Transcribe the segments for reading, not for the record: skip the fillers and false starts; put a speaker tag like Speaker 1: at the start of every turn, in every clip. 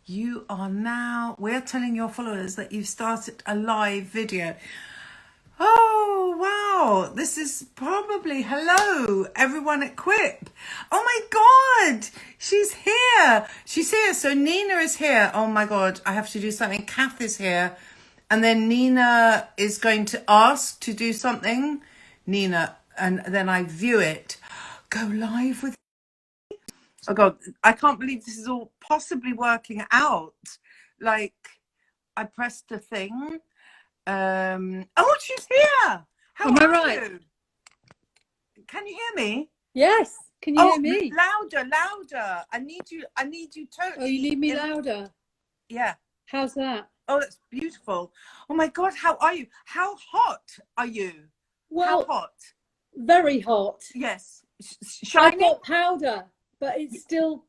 Speaker 1: We're telling your followers that you've started a live video. Oh, wow. This is probably, hello, everyone at Quip. Oh my God, she's here. She's here. So Nina is here. Oh my God, I have to do something. Kath is here. And then Nina is going to ask to do something. Nina, and then I view it. Go live with. Oh God, I can't believe this is all possibly working out. Like, I pressed a thing. Oh, she's here. How
Speaker 2: Am I
Speaker 1: are
Speaker 2: right?
Speaker 1: you? Can you hear me?
Speaker 2: Yes. Can you hear me?
Speaker 1: Louder. I need you totally.
Speaker 2: Oh, you need me louder?
Speaker 1: Yeah.
Speaker 2: How's that?
Speaker 1: Oh, that's beautiful. Oh my God, how are you? How hot are you?
Speaker 2: Well,
Speaker 1: how hot?
Speaker 2: Very hot.
Speaker 1: Yes. Shiny?
Speaker 2: I've got powder, but it's still.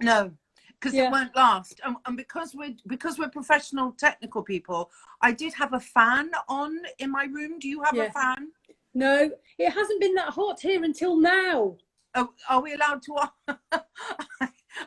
Speaker 1: No, because it won't last. And because we're professional technical people, I did have a fan on in my room. Do you have a fan?
Speaker 2: No, it hasn't been that hot here until now.
Speaker 1: Oh, are we allowed to?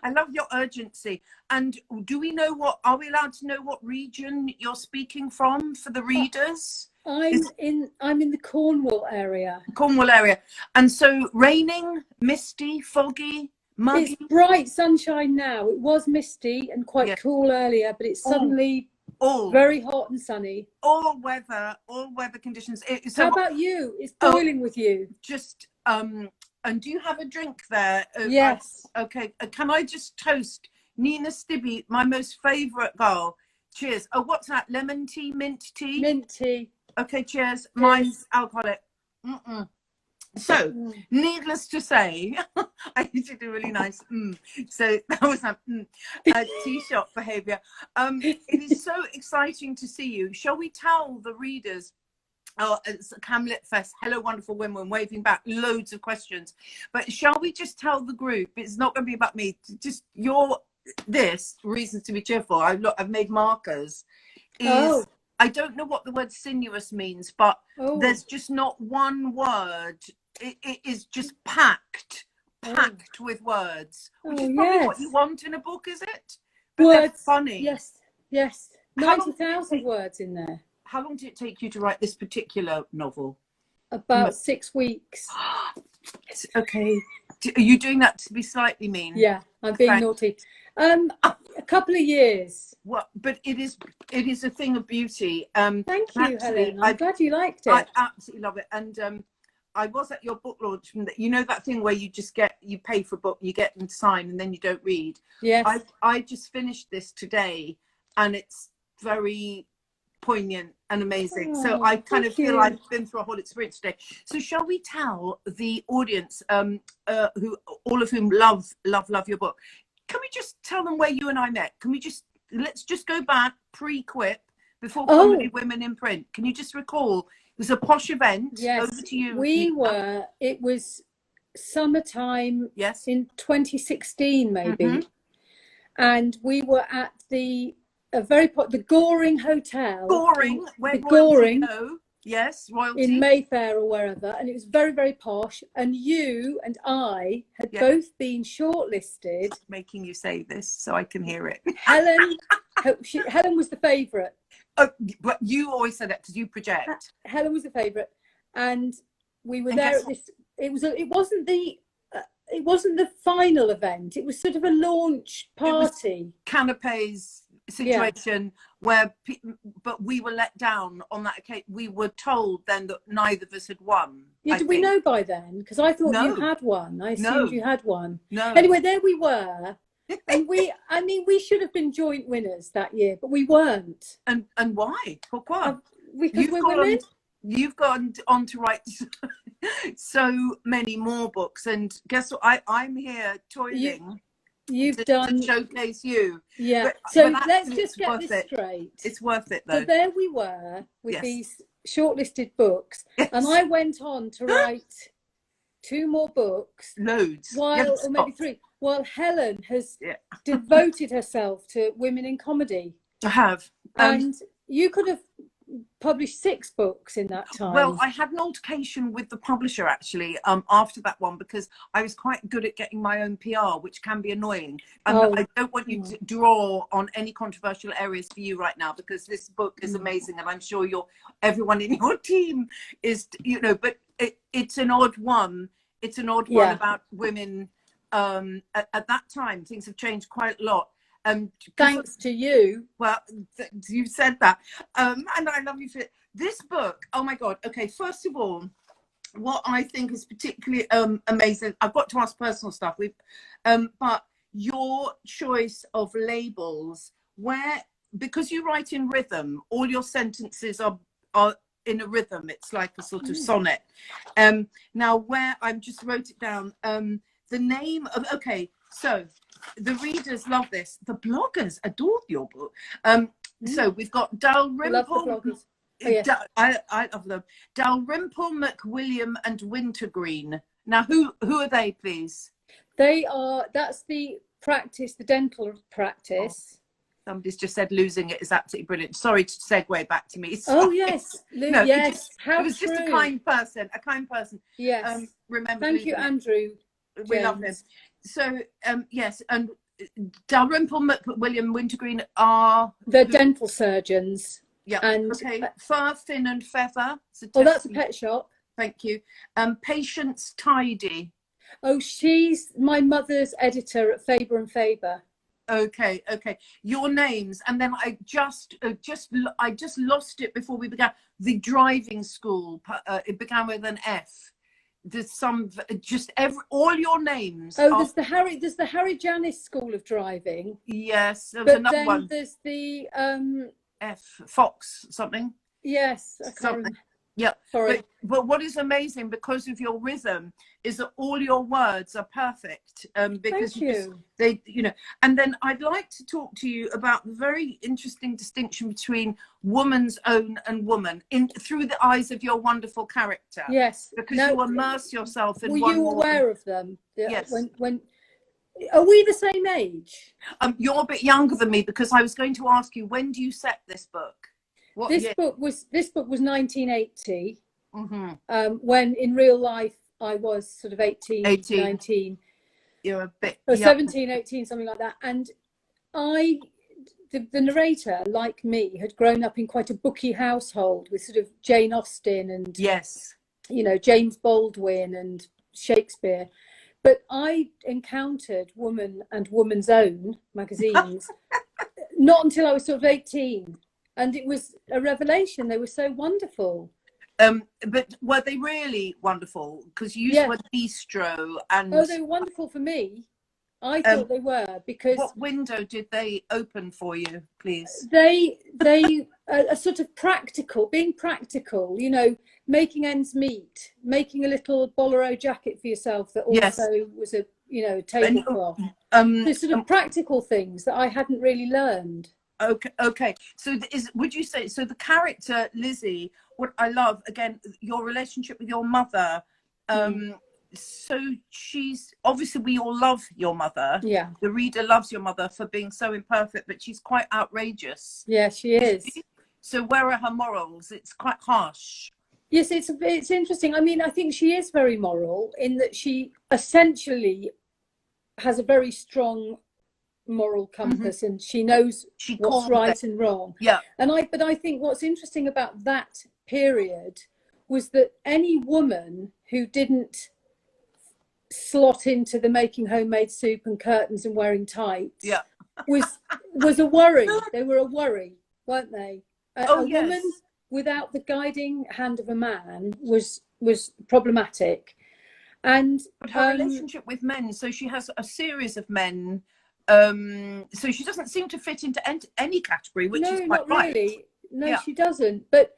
Speaker 1: I love your urgency. And do we know are we allowed to know what region you're speaking from for the readers?
Speaker 2: I'm in the Cornwall area.
Speaker 1: Cornwall area. And so raining, misty, foggy, muggy?
Speaker 2: It's bright sunshine now. It was misty and quite cool earlier, but it's suddenly very hot and sunny.
Speaker 1: All weather conditions.
Speaker 2: How about you? It's boiling with you.
Speaker 1: Just and do you have a drink there?
Speaker 2: Yes.
Speaker 1: Okay. Can I just toast Nina Stibbe, my most favourite girl? Cheers. Oh, what's that? Lemon tea, mint tea?
Speaker 2: Mint tea.
Speaker 1: Okay, cheers. Mine's alcoholic. So, needless to say, I did a really nice So that was a tea shop behaviour. It is so exciting to see you. Shall we tell the readers? Oh, it's Camlet Fest. Hello, wonderful women, waving back. Loads of questions. But shall we just tell the group? It's not going to be about me. Just reasons to be cheerful. I've made markers. I don't know what the word sinuous means, but there's just not one word. It is just packed with words, which is probably what you want in a book, is it? But words. They're funny.
Speaker 2: Yes. 90,000 words in there.
Speaker 1: How long did it take you to write this particular novel?
Speaker 2: About 6 weeks.
Speaker 1: Okay. Are you doing that to be slightly mean?
Speaker 2: Yeah, I'm being naughty. A couple of years.
Speaker 1: Well, but it is a thing of beauty.
Speaker 2: Thank you, Helen. I'm glad you liked it.
Speaker 1: I absolutely love it. And I was at your book launch. You know that thing where you pay for a book, you get them to sign, and then you don't read.
Speaker 2: Yes.
Speaker 1: I just finished this today, and it's very poignant and amazing. So I kind of feel I've been through a whole experience today. So shall we tell the audience, who all of whom love your book? Can we just tell them where you and I met? Let's just go back pre-Quip, before Comedy Women in Print. Can you just recall? It was a posh event.
Speaker 2: Yes.
Speaker 1: Over to you.
Speaker 2: It was summertime.
Speaker 1: Yes.
Speaker 2: In 2016 maybe. And we were at the Goring Hotel.
Speaker 1: Goring. Yes, royalty.
Speaker 2: In Mayfair or wherever, and it was very, very posh. And you and I had both been shortlisted.
Speaker 1: Making you say this so I can hear it.
Speaker 2: Helen was the favourite.
Speaker 1: Oh, but you always say that because you project.
Speaker 2: Helen was the favourite, and we were there at this. It wasn't the final event. It was sort of a launch party.
Speaker 1: Canapes situation but we were let down on that occasion. We were told then that neither of us had won.
Speaker 2: Did we know by then? Because I thought you had one. I assumed you had one.
Speaker 1: No.
Speaker 2: Anyway, there we were. And we should have been joint winners that year, but we weren't.
Speaker 1: And why? Pourquoi?
Speaker 2: Because we're women.
Speaker 1: You've gone on to write so many more books, and guess what? I'm here toiling.
Speaker 2: You've done
Speaker 1: to showcase you.
Speaker 2: Yeah. But let's just get this straight.
Speaker 1: It's worth it though.
Speaker 2: So there we were with these shortlisted books, and I went on to write 2 more books.
Speaker 1: Loads.
Speaker 2: Or maybe 3. While Helen has devoted herself to women in comedy.
Speaker 1: I have.
Speaker 2: And you could have published 6 books in that time.
Speaker 1: Well, I had an altercation with the publisher actually after that one, because I was quite good at getting my own PR, which can be annoying. And I don't want you to draw on any controversial areas for you right now, because this book is amazing, and I'm sure everyone in your team is, you know, but it's an odd one. It's an odd one about women. At that time, things have changed quite a lot.
Speaker 2: Thanks to you.
Speaker 1: Well, you said that. And I love you for it. This book. Oh my God. Okay. First of all, what I think is particularly amazing, I've got to ask personal stuff. But your choice of labels, because you write in rhythm, all your sentences are in a rhythm. It's like a sort of sonnet. Now, where I just wrote it down, the name of, okay, so the readers love this. The bloggers adore your book. So we've got Dalrymple. I love them. Dalrymple, McWilliam, and Wintergreen. Now, who are they, please?
Speaker 2: That's the practice, the dental practice.
Speaker 1: Oh, somebody's just said losing it is absolutely brilliant. Sorry to segue back to me. Sorry.
Speaker 2: Oh yes, no, yes.
Speaker 1: It was just a kind person. A kind person.
Speaker 2: Yes.
Speaker 1: Remember.
Speaker 2: Thank you, Andrew.
Speaker 1: We love him. So yes, and Dalrymple, McWilliam, Wintergreen are
Speaker 2: the dental surgeons.
Speaker 1: Yeah.
Speaker 2: And
Speaker 1: okay. Fur, Fin, and Feather.
Speaker 2: That's a pet shop.
Speaker 1: Thank you. Patience Tidy.
Speaker 2: Oh, she's my mother's editor at Faber and Faber.
Speaker 1: Okay. Your names, and then I just lost it before we began. The driving school. It began with an F. There's all your names.
Speaker 2: Oh, there's the Harry Janis School of Driving.
Speaker 1: Yes, there's
Speaker 2: but
Speaker 1: another
Speaker 2: then
Speaker 1: one.
Speaker 2: There's the
Speaker 1: F Fox something.
Speaker 2: Yes, I can't remember.
Speaker 1: Yeah,
Speaker 2: sorry.
Speaker 1: But what is amazing, because of your rhythm, is that all your words are perfect. Because
Speaker 2: Thank
Speaker 1: you. And then I'd like to talk to you about the very interesting distinction between woman's own and woman through the eyes of your wonderful character.
Speaker 2: Yes,
Speaker 1: because you immerse yourself in.
Speaker 2: Were you aware of them?
Speaker 1: Yes.
Speaker 2: When are we the same age?
Speaker 1: You're a bit younger than me, because I was going to ask you, when do you set this book?
Speaker 2: This book was 1980.
Speaker 1: Mm-hmm.
Speaker 2: When in real life I was sort of 18. 19.
Speaker 1: You're a bit.
Speaker 2: Or 17, 18, something like that. And the narrator, like me, had grown up in quite a booky household with sort of Jane Austen and James Baldwin and Shakespeare. But I encountered Woman and Woman's Own magazines not until I was sort of 18. And it was a revelation. They were so wonderful.
Speaker 1: But were they really wonderful? Because you used the word bistro, and
Speaker 2: they were wonderful for me. I thought they were, because
Speaker 1: what window did they open for you, please?
Speaker 2: They are sort of practical, being practical. Making ends meet, making a little bolero jacket for yourself that also was a tablecloth. The sort of practical things that I hadn't really learned.
Speaker 1: Okay. So would you say, so the character Lizzie, what I love, again, your relationship with your mother, so she's, obviously we all love your mother.
Speaker 2: Yeah.
Speaker 1: The reader loves your mother for being so imperfect, but she's quite outrageous.
Speaker 2: Yeah, she is.
Speaker 1: So where are her morals? It's quite harsh.
Speaker 2: Yes, it's interesting. I mean, I think she is very moral in that she essentially has a very strong moral compass, and she knows what's right and wrong.
Speaker 1: Yeah.
Speaker 2: But I think what's interesting about that period was that any woman who didn't slot into the making homemade soup and curtains and wearing tights was a worry. They were a worry, weren't they? A woman without the guiding hand of a man was problematic. And
Speaker 1: but her relationship with men, so she has a series of men. So she doesn't seem to fit into any category, which is quite
Speaker 2: not really. No, she doesn't. But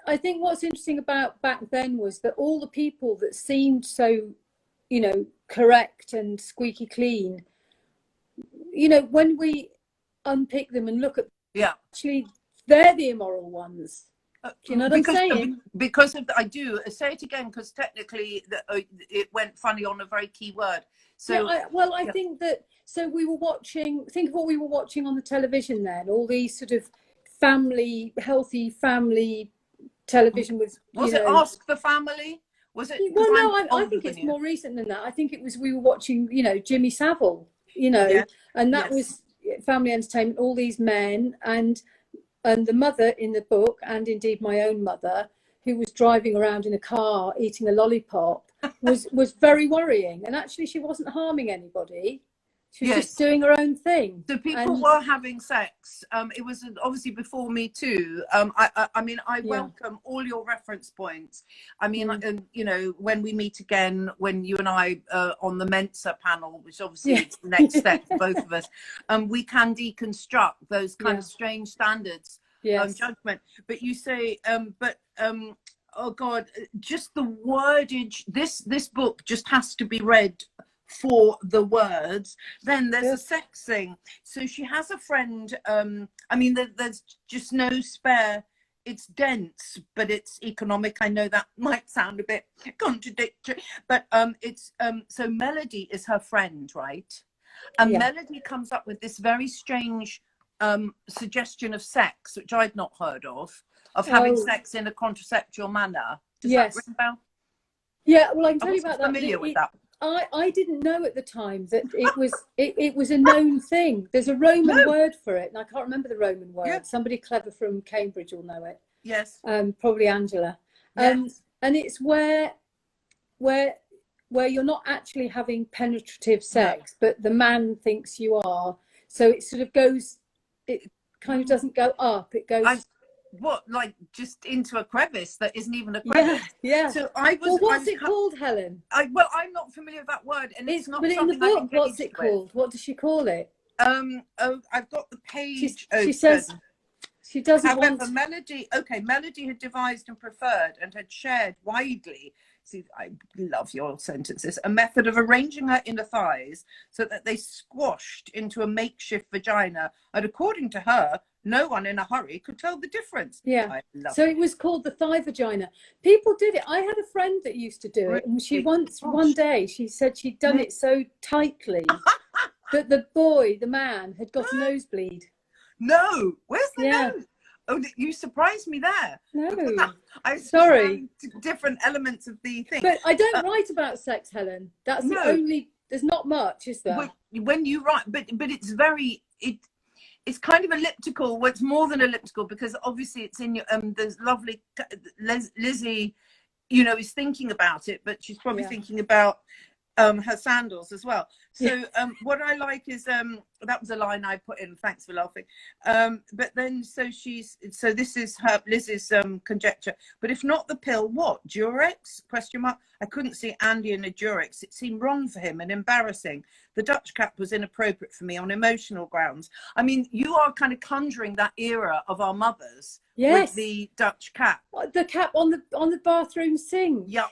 Speaker 2: I think what's interesting about back then was that all the people that seemed so, correct and squeaky clean, when we unpick them and look at actually they're the immoral ones. Do you know what I'm saying?
Speaker 1: Because of I do say it again, because technically it went funny on a very key word. So
Speaker 2: I think that. So we were watching. Think of what we were watching on the television then. All these sort of healthy family television with,
Speaker 1: was it Ask the Family? Was it?
Speaker 2: Well, no, I think it's more recent than that. I think it was, we were watching, Jimmy Savile, and that was family entertainment, all these men, and the mother in the book, and indeed my own mother, who was driving around in a car eating a lollipop, was very worrying. And actually she wasn't harming anybody. She was just doing her own thing.
Speaker 1: So people were having sex. It was obviously before Me Too. I mean, I welcome all your reference points. I mean, when we meet again, when you and I on the Mensa panel, which obviously is the next step for both of us, we can deconstruct those kind of strange standards judgment. But you say, oh God, just the wordage. This book just has to be read for the words. Then there's a sex thing. So she has a friend. I mean, there's just no spare. It's dense, but it's economic. I know that might sound a bit contradictory, but it's so Melody is her friend, right? And Melody comes up with this very strange suggestion of sex, which I'd not heard of having sex in a contraceptual manner. Does that ring a bell?
Speaker 2: Yeah, well, I can tell you about that.
Speaker 1: Familiar with that.
Speaker 2: I didn't know at the time that it was a known thing. There's a Roman word for it, and I can't remember the Roman word. Yeah. Somebody clever from Cambridge will know it. Yes. Probably Angela. Yes. And it's where you're not actually having penetrative sex, but the man thinks you are. So it sort of goes. It kind of doesn't go up. It goes.
Speaker 1: Like just into a crevice that isn't even a crevice?
Speaker 2: Yeah.
Speaker 1: So
Speaker 2: what's it called, Helen?
Speaker 1: I'm not familiar with that word, and it's not.
Speaker 2: But in the book, what's it called? What does she call it?
Speaker 1: I've got the page.
Speaker 2: She says she doesn't.
Speaker 1: However, Melody had devised and preferred and had shared widely. See, I love your sentences. A method of arranging her inner thighs so that they squashed into a makeshift vagina, and according to her, no one in a hurry could tell the difference.
Speaker 2: Yeah. So it was called the thigh vagina. People did it. I had a friend that used to do it, and one day she said she'd done it so tightly that the man had got a nosebleed.
Speaker 1: No, where's the nose? Oh, you surprised me there.
Speaker 2: No,
Speaker 1: I'm
Speaker 2: sorry.
Speaker 1: Different elements of the thing.
Speaker 2: But I don't write about sex, Helen. That's the only. There's not much, is there?
Speaker 1: When you write, but it's very It's kind of elliptical. Well, it's more than elliptical, because obviously it's in your there's lovely Lizzie, is thinking about it, but she's probably thinking about her sandals as well. So what I like is that was a line I put in, thanks for laughing. But then so this is Liz's conjecture. But if not the pill, what? Durex? ? I couldn't see Andy in a Durex. It seemed wrong for him and embarrassing. The Dutch cap was inappropriate for me on emotional grounds. I mean, you are kind of conjuring that era of our mothers with the Dutch cap.
Speaker 2: The cap on the bathroom sink.
Speaker 1: Yeah.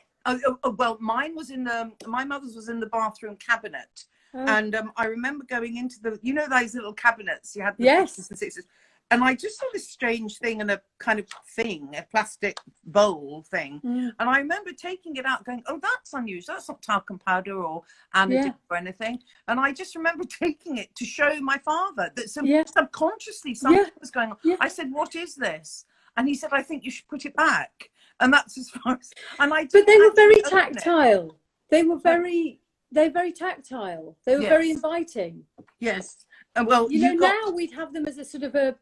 Speaker 1: Well, my mother's was in the bathroom cabinet. And I remember going into those little cabinets you had the 50s and 60s, and I just saw this strange thing in a kind of a plastic bowl thing. And I remember taking it out going, oh, that's unusual, that's not talcum powder or anodine or anything. And I just remember taking it to show my father that subconsciously something was going on. I said, what is this? And he said, I think you should put it back. And that's as far as. But
Speaker 2: they were very tactile. They were very tactile. They were very inviting.
Speaker 1: Yes. Well,
Speaker 2: now we'd have them as a sort of a,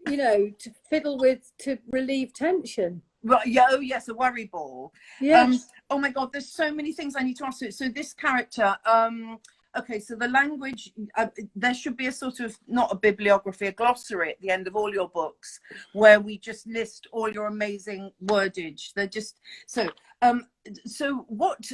Speaker 2: to fiddle with, to relieve tension.
Speaker 1: Right. Yeah. Oh, yes. A worry ball.
Speaker 2: Yes.
Speaker 1: Oh my God. There's so many things I need to ask you. So this character. Okay, so the language, there should be a sort of, not a bibliography, a glossary at the end of all your books where we just list all your amazing wordage. They're just, so what,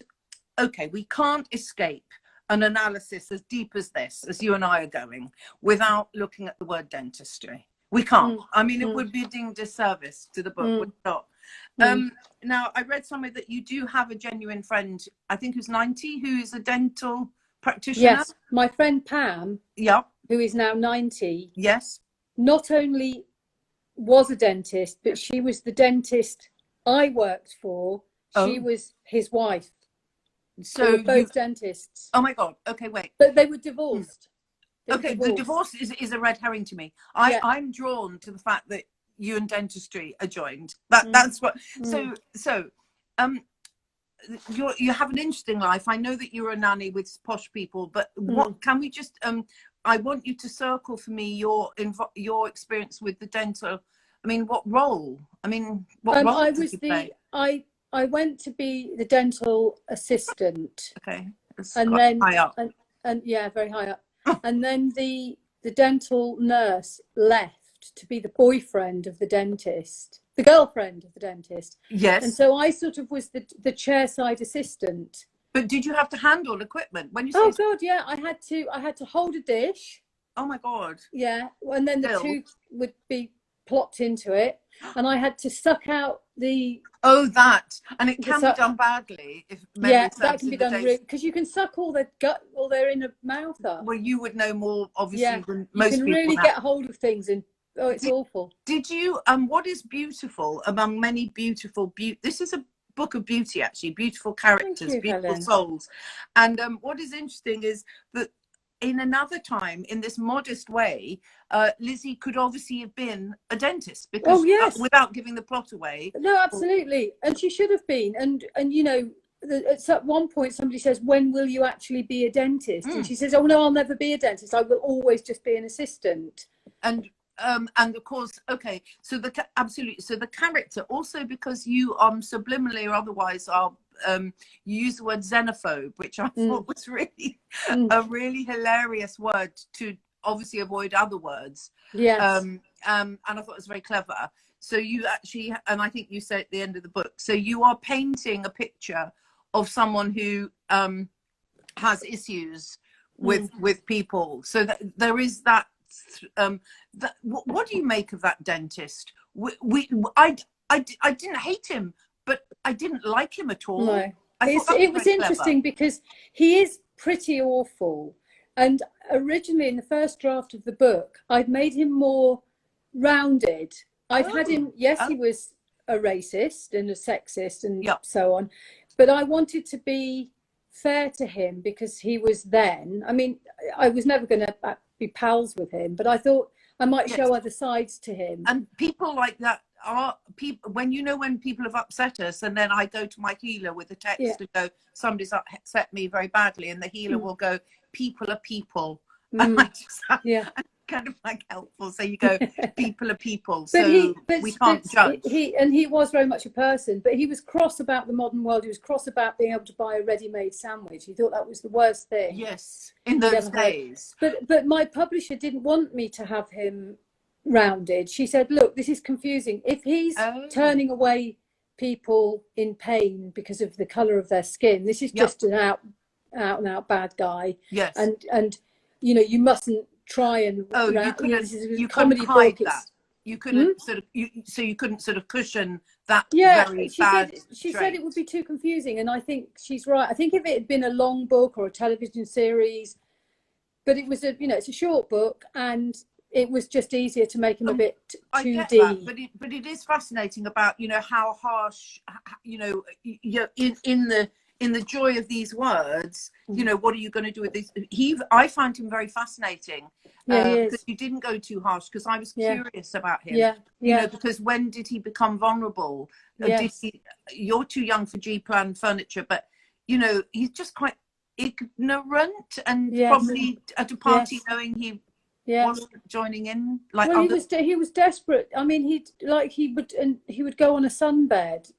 Speaker 1: okay, we can't escape an analysis as deep as this, as you and I are going, without looking at the word dentistry. We can't. I mean, it would be a ding disservice to the book, would it not? Now, I read somewhere that you do have a genuine friend, I think who's 90, who is a dental practitioner.
Speaker 2: Yes, my friend Pam, who is now 90, not only was a dentist, but she was the dentist I worked for. She was his wife. So both dentists.
Speaker 1: Oh my God. Okay, wait.
Speaker 2: But they were divorced.
Speaker 1: Okay, the divorce is a red herring to me. I'm drawn to the fact that you and dentistry are joined. That's what. So, you have an interesting life. I know that you're a nanny with posh people, but what can we just? I want you to circle for me your experience with the dental. I mean, what role? I mean, what role did you play?
Speaker 2: I went to be the dental assistant.
Speaker 1: Okay,
Speaker 2: and then
Speaker 1: high up.
Speaker 2: And yeah, very high up. And then the dental nurse left to be the boyfriend of the dentist, the girlfriend of the dentist.
Speaker 1: Yes.
Speaker 2: And so I sort of was the chairside assistant.
Speaker 1: But did you have to handle equipment when you?
Speaker 2: Oh God, yeah. I had to hold a dish.
Speaker 1: Oh my God.
Speaker 2: Yeah, and then the tooth would be plopped into it, and I had to suck out the.
Speaker 1: Oh, that, and it can be done badly if.
Speaker 2: That can be done because you can suck all their gut, all their inner mouth up.
Speaker 1: Well, you would know more obviously than most people.
Speaker 2: You can really get hold of things, and it's awful. Did
Speaker 1: you? What is beautiful among many beautiful This is a book of beauty, actually. Beautiful characters, beautiful souls, and what is interesting is that. In another time, in this modest way, Lizzie could obviously have been a dentist because without giving the plot away.
Speaker 2: No, absolutely, and she should have been. And you know, at one point somebody says, "When will you actually be a dentist?" And she says, "Oh no, I'll never be a dentist. I will always just be an assistant."
Speaker 1: And of course, okay. So absolutely. So the character also, because you subliminally or otherwise are. You use the word xenophobe, which I thought was really a really hilarious word to obviously avoid other words.
Speaker 2: Yes.
Speaker 1: And I thought it was very clever. So you actually, and I think you said at the end of the book, so you are painting a picture of someone who has issues with people. So that there is that. What do you make of that dentist? I didn't hate him. But I didn't like him at all.
Speaker 2: No, it was interesting because he is pretty awful. And originally, in the first draft of the book, I'd made him more rounded. I'd had him. Yes, he was a racist and a sexist and so on. But I wanted to be fair to him because he was then. I mean, I was never going to be pals with him, but I thought I might show other sides to him.
Speaker 1: And people like that. Are people when people have upset us, and then I go to my healer with a text and go, somebody's upset me very badly, and the healer will go, people are people. And I just kind of like helpful. So you go, people are people. So we can't judge.
Speaker 2: He was very much a person, but he was cross about the modern world. He was cross about being able to buy a ready-made sandwich. He thought that was the worst thing.
Speaker 1: Yes, in those days.
Speaker 2: But my publisher didn't want me to have him rounded. She said, look, this is confusing. If he's turning away people in pain because of the colour of their skin, this is just an out and out bad guy.
Speaker 1: Yes.
Speaker 2: And you know, you mustn't try and
Speaker 1: you couldn't hide that. You couldn't you couldn't sort of cushion that very bad
Speaker 2: she said it would be too confusing, and I think she's right. I think if it had been a long book or a television series, but it was it's a short book, and it was just easier to make him a bit 2D.
Speaker 1: But it is fascinating about how harsh in the joy of these words. What are you going to do with this? I find him very fascinating because you didn't go too harsh. Because I was curious about him. Because when did he become vulnerable? You're too young for G-plan furniture, but he's just quite ignorant and probably at a party knowing he. Wasn't joining in
Speaker 2: he was desperate. I mean, he would go on a sunbed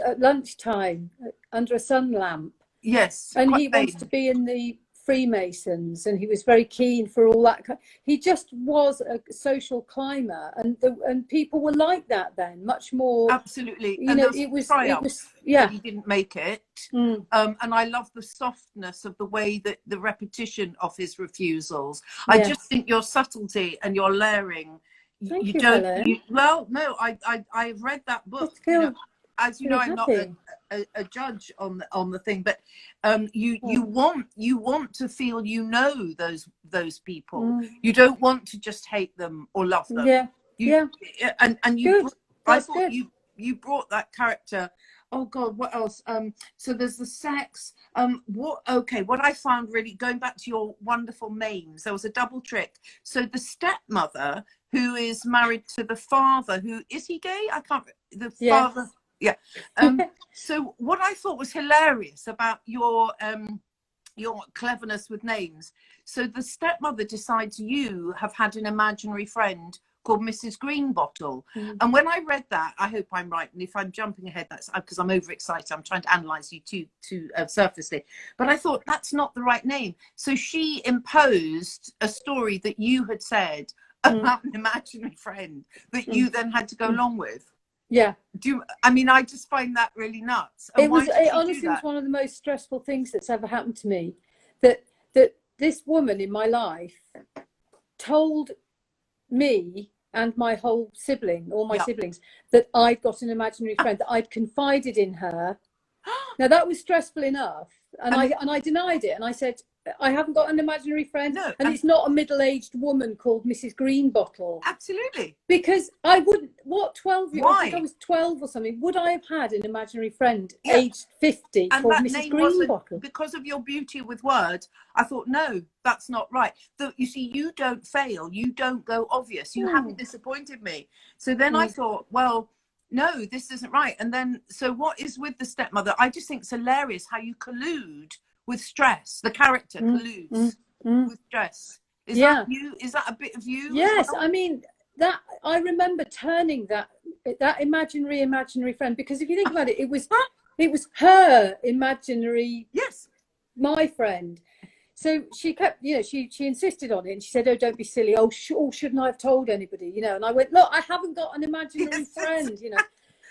Speaker 2: at lunchtime under a sun lamp.
Speaker 1: Yes,
Speaker 2: and he wants to be in the Freemasons, and he was very keen for all that. He just was a social climber, and people were like that then, much more.
Speaker 1: Absolutely,
Speaker 2: it was
Speaker 1: he didn't make it. And I love the softness of the way that the repetition of his refusals. I just think your subtlety and your layering.
Speaker 2: Thank you, Helen.
Speaker 1: I've read that book. As you
Speaker 2: know,
Speaker 1: I'm not a judge on the thing, but you want to feel those people. You don't want to just hate them or love them.
Speaker 2: Yeah.
Speaker 1: And you. I thought you brought that character Oh God, what else? So there's the sex. What I found really, going back to your wonderful names, there was a double trick. So the stepmother who is married to the father, who is he gay? I can't. The father. Yeah. So what I thought was hilarious about your cleverness with names. So the stepmother decides you have had an imaginary friend called Mrs. Greenbottle. And when I read that, I hope I'm right, and if I'm jumping ahead, that's because I'm overexcited. I'm trying to analyze you too surfacely, but I thought that's not the right name. So she imposed a story that you had said about an imaginary friend that you then had to go along with.
Speaker 2: Yeah.
Speaker 1: I just find that really nuts.
Speaker 2: And it honestly was one of the most stressful things that's ever happened to me, that this woman in my life told me and my whole all my siblings, that I'd got an imaginary friend, that I'd confided in her. Now that was stressful enough, and I denied it, and I said, I haven't got an imaginary friend, and it's not a middle-aged woman called Mrs. Greenbottle.
Speaker 1: Absolutely.
Speaker 2: Because I wouldn't, 12 years, I think I was 12 or something, would I have had an imaginary friend aged 50 called Mrs. Greenbottle? Because
Speaker 1: of your beauty with words, I thought, no, that's not right. You see, you don't fail, you don't go obvious, you haven't disappointed me. So then I thought, well, no, this isn't right. And then, so what is with the stepmother? I just think it's hilarious how you collude with stress. The character colludes with stress. Is that you? Is that a bit of you?
Speaker 2: Yes, I mean, that I remember turning that imaginary friend, because if you think about it, it was her imaginary, my friend. So she kept, she insisted on it, and she said, oh, don't be silly. Oh, shouldn't I have told anybody? And I went, look, I haven't got an imaginary friend,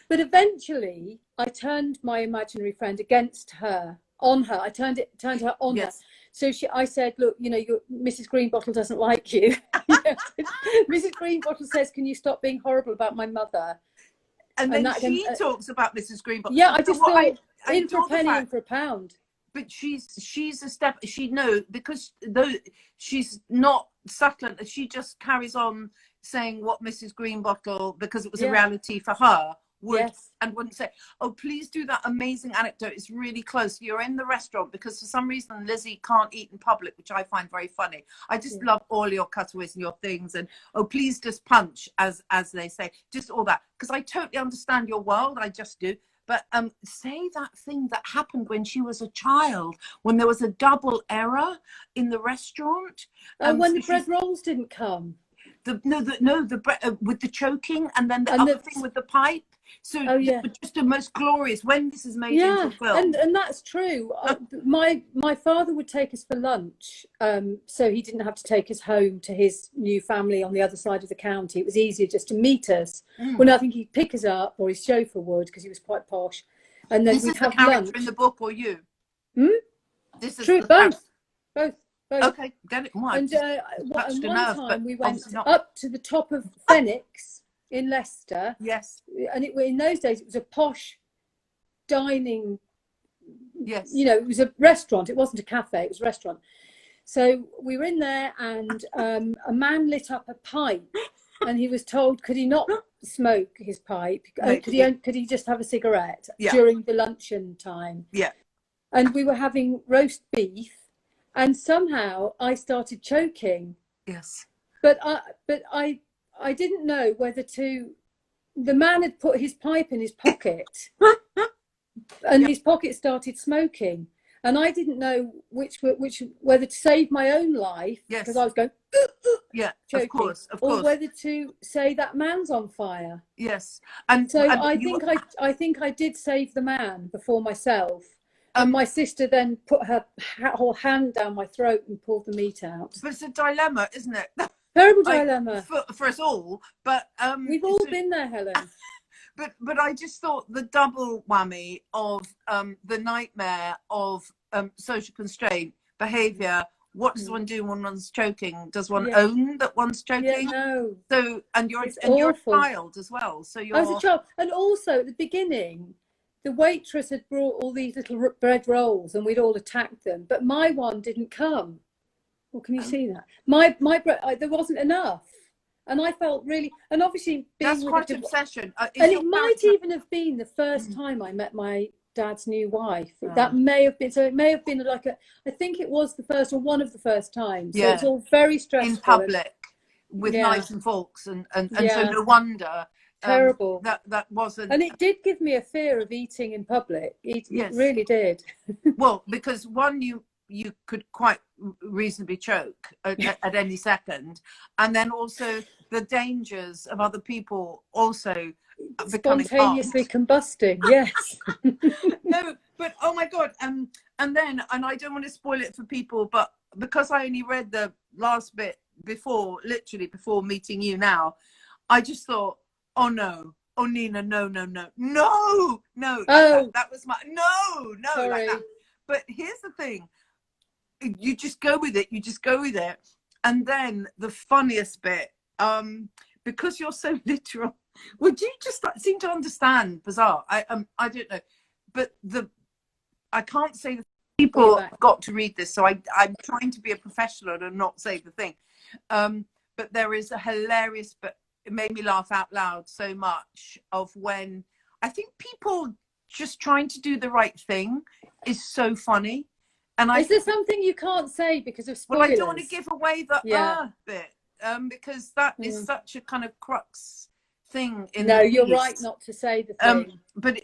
Speaker 2: But eventually I turned my imaginary friend against her. On her, I turned her on her. So I said, look, Mrs. Greenbottle doesn't like you. Mrs. Greenbottle says, can you stop being horrible about my mother?
Speaker 1: And then she talks about Mrs. Greenbottle.
Speaker 2: Yeah, I just thought, in for a penny, in for a pound.
Speaker 1: But she's a step. Because though she's not subtle, she just carries on saying what Mrs. Greenbottle, because it was a reality for her, and wouldn't say, oh, please do that amazing anecdote. It's really close. You're in the restaurant because for some reason Lizzie can't eat in public, which I find very funny. I just love all your cutaways and your things, and oh, please just punch, as they say, just all that, because I totally understand your world. I just do. But say that thing that happened when she was a child, when there was a double error in the restaurant.
Speaker 2: When the bread rolls didn't come.
Speaker 1: The bread with the choking, and then the other thing with the pipe. So just the most glorious, when this is made into film.
Speaker 2: And that's true. My father would take us for lunch, so he didn't have to take us home to his new family on the other side of the county. It was easier just to meet us. Well, I think he'd pick us up, or his chauffeur would, because he was quite posh. And then we'd have lunch.
Speaker 1: In the book, or you?
Speaker 2: This is true. Both.
Speaker 1: Okay, get it.
Speaker 2: And one time we went up to the top of Phoenix in Leicester.
Speaker 1: Yes.
Speaker 2: And in those days, it was a posh dining.
Speaker 1: Yes.
Speaker 2: It was a restaurant. It wasn't a cafe. It was a restaurant. So we were in there, and a man lit up a pipe, and he was told, could he not smoke his pipe? Could he just have a cigarette during the luncheon time?
Speaker 1: Yeah.
Speaker 2: And we were having roast beef, and somehow I started choking.
Speaker 1: Yes.
Speaker 2: But I didn't know whether to. The man had put his pipe in his pocket, and his pocket started smoking, and I didn't know whether to save my own life, because I was going choking,
Speaker 1: of course,
Speaker 2: or whether to say that man's on fire.
Speaker 1: Yes,
Speaker 2: and I think I did save the man before myself. And my sister then put her whole hand down my throat and pulled the meat out.
Speaker 1: But it's a dilemma, isn't it?
Speaker 2: Terrible dilemma
Speaker 1: for us all. But
Speaker 2: we've all been there, Helen.
Speaker 1: But I just thought the double whammy of the nightmare of social constraint behaviour. What does one do when one's choking? Does one own that one's choking?
Speaker 2: Yeah, no.
Speaker 1: So you're a child as well. So you're.
Speaker 2: I was a child, and also at the beginning, the waitress had brought all these little bread rolls, and we'd all attacked them. But my one didn't come. Well, can you see that? My bread, there wasn't enough, And I felt really, and obviously being
Speaker 1: that's quite obsession.
Speaker 2: And it might even have been the first time I met my dad's new wife. That may have been, so it may have been like I think it was the first or one of the first times. So it's all very stressful.
Speaker 1: In public with knives and forks and so no wonder.
Speaker 2: Terrible.
Speaker 1: That wasn't.
Speaker 2: And it did give me a fear of eating in public. It really did.
Speaker 1: Well, because one, you could quite reasonably choke at any second, and then also the dangers of other people also
Speaker 2: spontaneously combusting. Yes.
Speaker 1: No, but oh my God, and then I don't want to spoil it for people, but because I only read the last bit literally before meeting you now, I just thought, oh no, oh Nina, no. That was my no,
Speaker 2: Sorry.
Speaker 1: like that. But here's the thing. You just go with it. And then the funniest bit, because you're so literal, would you just seem to understand? Bizarre. I don't know, but I can't say the people got to read this, so I'm trying to be a professional and not say the thing. But there is a hilarious, but it made me laugh out loud so much, of when I think people just trying to do the right thing is so funny. And
Speaker 2: is there something you can't say because of spoilers?
Speaker 1: Well, I don't want to give away the bit, because that is such a kind of crux thing in
Speaker 2: No, you're right not to say the thing.
Speaker 1: But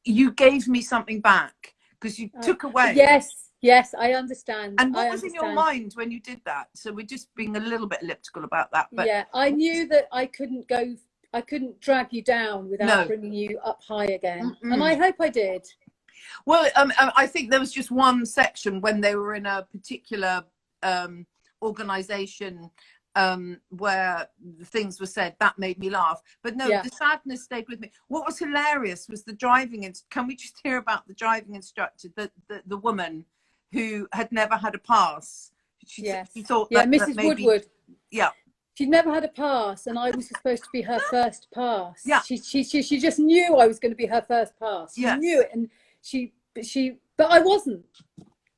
Speaker 1: you gave me something back because you took away.
Speaker 2: Yes, I understand.
Speaker 1: And what was in your mind when you did that? So we're just being a little bit elliptical about that. But
Speaker 2: yeah, I knew that I couldn't drag you down without bringing you up high again. And I hope I did.
Speaker 1: Well, I think there was just one section when they were in a particular organization where things were said that made me laugh. But no, the sadness stayed with me. What was hilarious was the driving. Can we just hear about the driving instructor, the woman who had never had a pass? She thought that
Speaker 2: Mrs.
Speaker 1: maybe,
Speaker 2: Woodward.
Speaker 1: Yeah.
Speaker 2: She'd never had a pass, and I was supposed to be her first pass.
Speaker 1: Yeah.
Speaker 2: She just knew I was going to be her first pass. She knew it, and but I wasn't.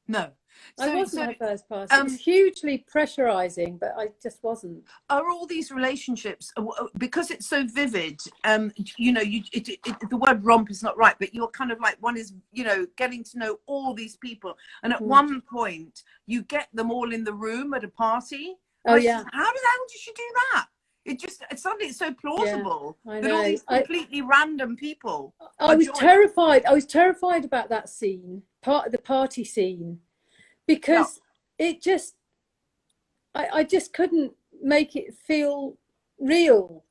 Speaker 1: No.
Speaker 2: I wasn't her first pass. It was hugely pressurizing, but I just wasn't.
Speaker 1: Are all these relationships, because it's so vivid, the word romp is not right, but you're kind of like, one is, getting to know all these people. And at one point, you get them all in the room at a party.
Speaker 2: Oh, yeah.
Speaker 1: How the hell did she do that? Suddenly it's so plausible that all these completely random people.
Speaker 2: I was terrified. I was terrified about that scene, part of the party scene, because it just, I just couldn't make it feel real.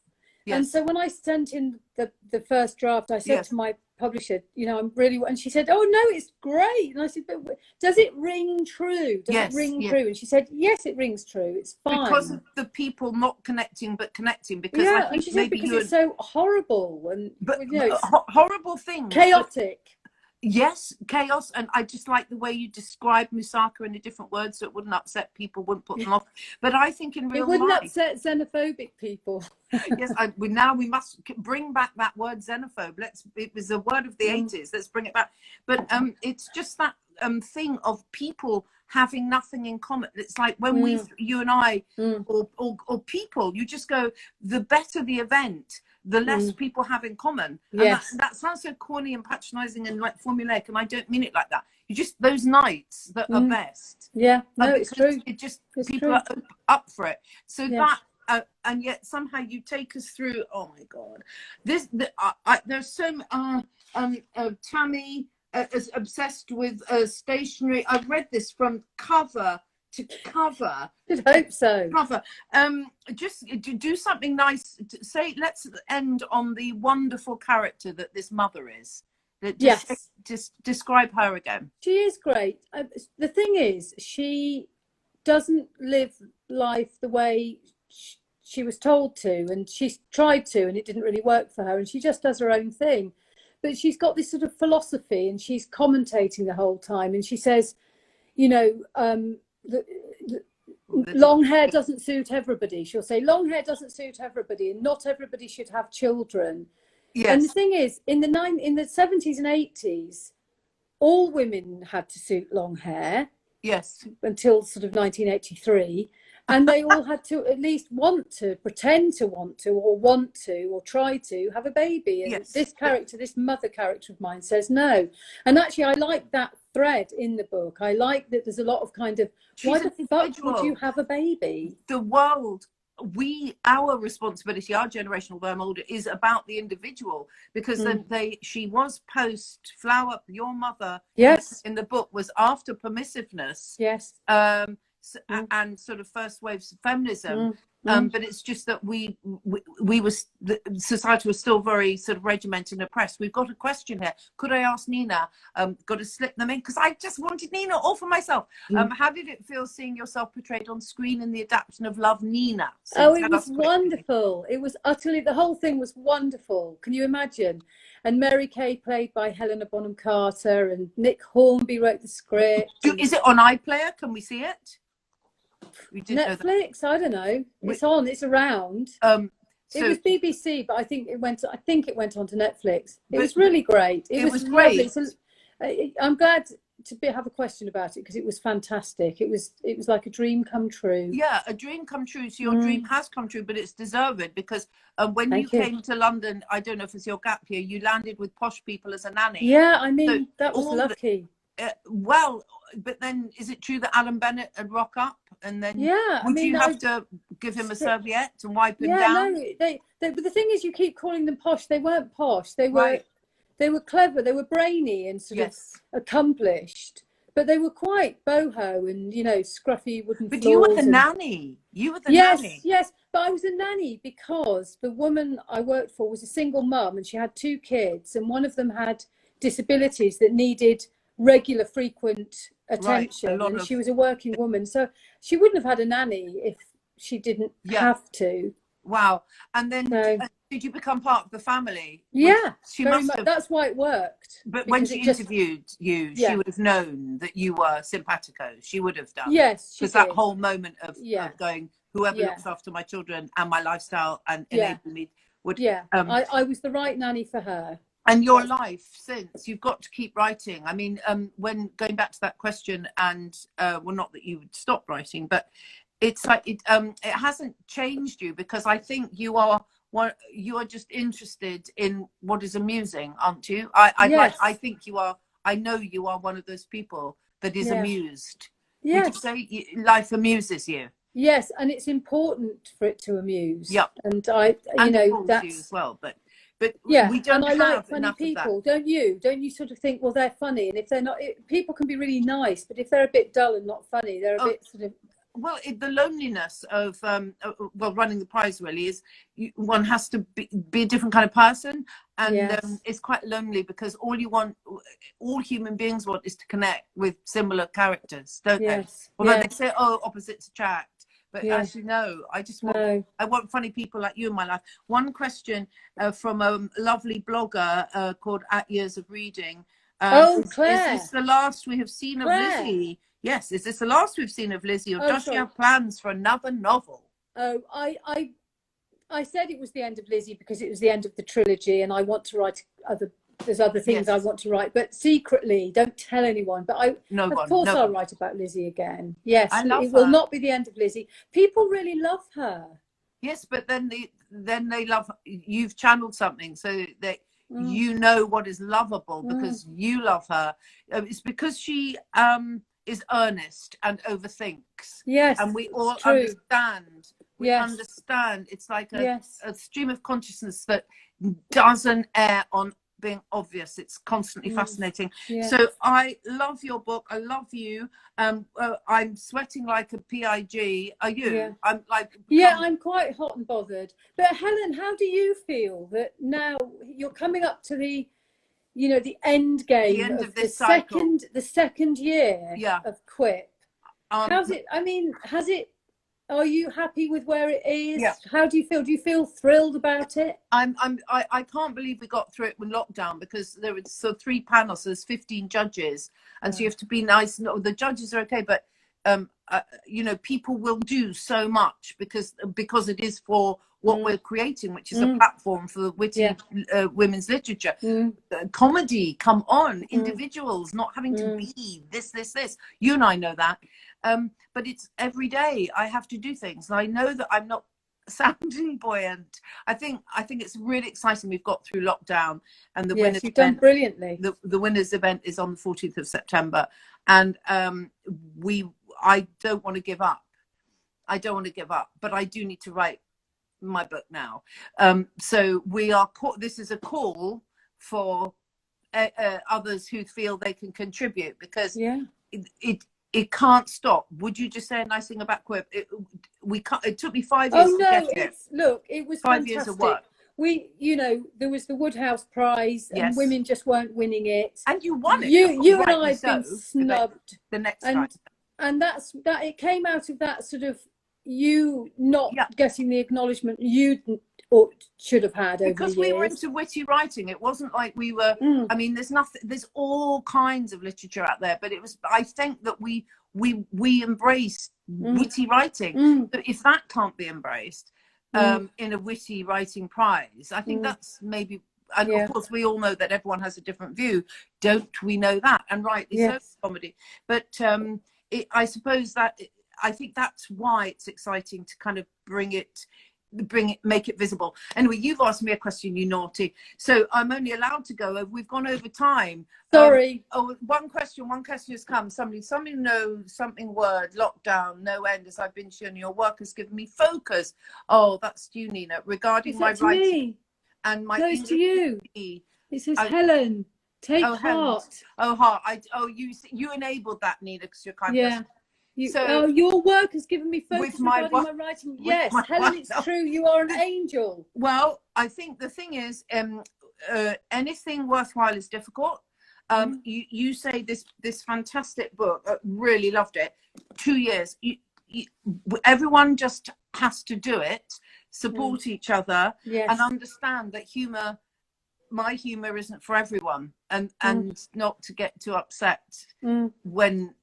Speaker 2: Yes. And so when I sent in the first draft, I said to my publisher, I'm really, and she said, oh no, it's great. And I said, but does it ring true? Does it ring true? And she said, yes, it rings true. It's fine.
Speaker 1: Because of the people not connecting, but connecting. Because
Speaker 2: I think and she said, because it's so horrible and
Speaker 1: horrible things.
Speaker 2: Chaotic.
Speaker 1: Yes, chaos. And I just like the way you describe Moussaka in a different word, so it wouldn't upset people, wouldn't put them off. But I think in real life,
Speaker 2: it wouldn't upset xenophobic people.
Speaker 1: Yes, we must bring back that word xenophobe. It was a word of the 80s. Let's bring it back. But it's just that thing of people having nothing in common. It's like when you and I, or people, you just go, the better the event, the less people have in common. And that sounds so corny and patronizing and like formulaic, and I don't mean it like that. You just, those nights that are best.
Speaker 2: Yeah, no, it's true.
Speaker 1: It's people are up for it. So that, and yet somehow you take us through. Oh my God, there's so Tammy is obsessed with stationery. I've read this from cover to cover.
Speaker 2: I hope so.
Speaker 1: Cover. Just do something nice. Let's end on the wonderful character that this mother is. Just describe her again.
Speaker 2: She is great. The thing is, she doesn't live life the way she was told to, and she's tried to, and it didn't really work for her, and she just does her own thing. But she's got this sort of philosophy, and she's commentating the whole time, and she says, long hair doesn't suit everybody. She'll say long hair doesn't suit everybody, and not everybody should have children. Yes. And the thing is, in the 70s and 80s, all women had to suit long hair.
Speaker 1: Yes.
Speaker 2: Until sort of 1983. And they all had to at least want to, pretend to want to, or try to have a baby. And this character, this mother character of mine, says no. And actually, I like that thread in the book. I like that there's a lot of kind of, why the fuck would you have a baby?
Speaker 1: The world, our responsibility, our generation, although I'm older, is about the individual, because she was post Flower. Your mother, in the book, was after permissiveness, and sort of first waves of feminism. But it's just that we the society was still very sort of regimented and oppressed. We've got a question here. Could I ask Nina? Got to slip them in because I just wanted Nina all for myself. How did it feel seeing yourself portrayed on screen in the adaptation of Love, Nina?
Speaker 2: So it was wonderful. It was utterly, the whole thing was wonderful. Can you imagine? And Mary Kay played by Helena Bonham Carter, and Nick Hornby wrote the script.
Speaker 1: Is it on iPlayer? Can we see it?
Speaker 2: Netflix, I don't know. It's on. It's around. It was BBC, but I think it went on to Netflix. It was really great. It was great. So, I'm glad to have a question about it because it was fantastic. It was like a dream come true.
Speaker 1: Yeah, a dream come true. So your dream has come true, but it's deserved because when you came to London, I don't know if it's your gap year, you landed with posh people as a nanny.
Speaker 2: Yeah, I mean, so that was lucky.
Speaker 1: Well, but then is it true that Alan Bennett would rock up and then would you have to give him a serviette and wipe him down?
Speaker 2: No, but the thing is, you keep calling them posh. They weren't posh. They were clever. They were brainy and sort of accomplished. But they were quite boho and, scruffy wooden floors.
Speaker 1: But you were the nanny. You were the nanny.
Speaker 2: Yes. But I was a nanny because the woman I worked for was a single mum and she had 2 kids, and one of them had disabilities that needed regular, frequent attention, and she was a working woman, so she wouldn't have had a nanny if she didn't have to.
Speaker 1: Wow. And then did you become part of the family?
Speaker 2: Yeah, she must have. That's why it worked.
Speaker 1: But when she interviewed you, she would have known that you were simpatico. She would have done.
Speaker 2: Yes,
Speaker 1: because that whole moment of going, whoever looks after my children and my lifestyle and enable me would.
Speaker 2: I was the right nanny for her.
Speaker 1: And your life since, you've got to keep writing. I mean, when going back to that question, and well, not that you would stop writing, but it's like it hasn't changed you, because I think you are just interested in what is amusing, aren't you? I think you are. I know you are one of those people that is amused. Would you say life amuses you?
Speaker 2: Yes, and it's important for it to amuse.
Speaker 1: Yeah,
Speaker 2: and
Speaker 1: that's you as well, but we don't
Speaker 2: and I like funny
Speaker 1: people,
Speaker 2: don't you? Don't you sort of think, well, they're funny, and if they're not, people can be really nice, but if they're a bit dull and not funny, they're a bit sort of.
Speaker 1: Well, the loneliness of running the prize really is one has to be a different kind of person, and it's quite lonely because all human beings want is to connect with similar characters, don't they? Although they say, opposites attract. But as you know, I want funny people like you in my life. One question from a lovely blogger called At Years of Reading.
Speaker 2: Claire.
Speaker 1: Is this the last we have seen of Lizzie? Yes, is this the last we've seen of Lizzie, or does she have plans for another novel?
Speaker 2: Oh, I said it was the end of Lizzie because it was the end of the trilogy, and I want to write there's other things I want to write, but secretly, don't tell anyone. But I'll write about Lizzie again. Yes, it will not be the end of Lizzie. People really love her.
Speaker 1: Yes, but then they love, you've channeled something so that you know what is lovable because you love her. It's because she is earnest and overthinks.
Speaker 2: Yes,
Speaker 1: and we all understand. We understand. It's like a stream of consciousness that doesn't err on being obvious. It's constantly fascinating. So I love your book. I love you. I'm sweating like a pig. Are you? I'm like
Speaker 2: I'm quite hot and bothered. But Helen, how do you feel that now you're coming up to the the end game, the end of this cycle, the second year of Quip? How's it? I mean, are you happy with where it is? How do you feel? Do you feel thrilled about it?
Speaker 1: I can't believe we got through it with lockdown, because there were 3 panels, so there's 15 judges, and so you have to be nice. No, the judges are okay, but people will do so much because it is for what we're creating, which is a platform for witty women's literature. Comedy, come on, individuals not having to be this. You and I know that. but it's every day I have to do things. And I know that I'm not sounding buoyant. I think it's really exciting. We've got through lockdown, and the winners
Speaker 2: you've done
Speaker 1: event,
Speaker 2: brilliantly.
Speaker 1: The winners event is on the 14th of September, and I don't want to give up. I don't want to give up, but I do need to write my book now. So this is a call for others who feel they can contribute, because it can't stop. Would you just say a nice thing about Quip? It took me 5 years to get it.
Speaker 2: Look, it was
Speaker 1: 5 years of work.
Speaker 2: There was the Woodhouse Prize, and women just weren't winning it.
Speaker 1: And you won it.
Speaker 2: You and I have been snubbed.
Speaker 1: The next time.
Speaker 2: And that it came out of that sort of you not getting the acknowledgement you should have had over
Speaker 1: because
Speaker 2: the years.
Speaker 1: We were into witty writing. It wasn't like we were I mean, there's all kinds of literature out there, but I think that we embraced witty writing. So if that can't be embraced in a witty writing prize, I think that's maybe, and of course we all know that everyone has a different view, don't we know that? And rightly so, comedy. But I suppose that I think that's why it's exciting to kind of make it visible. Anyway, you've asked me a question, you naughty. So I'm only allowed to go over. We've gone over time.
Speaker 2: Sorry.
Speaker 1: One question has come. Somebody knows something word, lockdown, no end, as I've been shown. Your work has given me focus. Oh, that's you, Nina. Regarding my writing and my
Speaker 2: English. No, it's to you. It says Helen. Take heart.
Speaker 1: You enabled that, Nina, because you're kind of.
Speaker 2: Your work has given me focus regarding my writing. Yes, Helen, it's true. You are an angel.
Speaker 1: Well, I think the thing is, anything worthwhile is difficult. You say this fantastic book. Really loved it. 2 years. Everyone just has to do it. Support each other, and understand that my humor isn't for everyone, and not to get too upset when.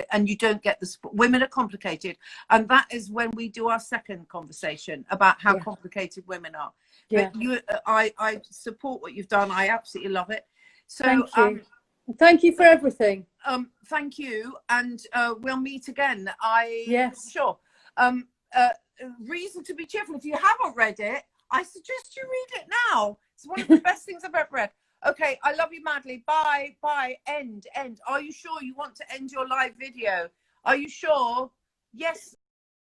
Speaker 1: And you don't get the support. Women are complicated, and that is when we do our second conversation about how complicated women are. But I support what you've done. I absolutely love it. So
Speaker 2: thank you. Thank you for everything.
Speaker 1: Thank you, and we'll meet again. Sure. Reason to be cheerful. If you haven't read it, I suggest you read it now. It's one of the best things I've ever read. Okay, I love you madly. Bye. End. Are you sure you want to end your live video? Are you sure? Yes.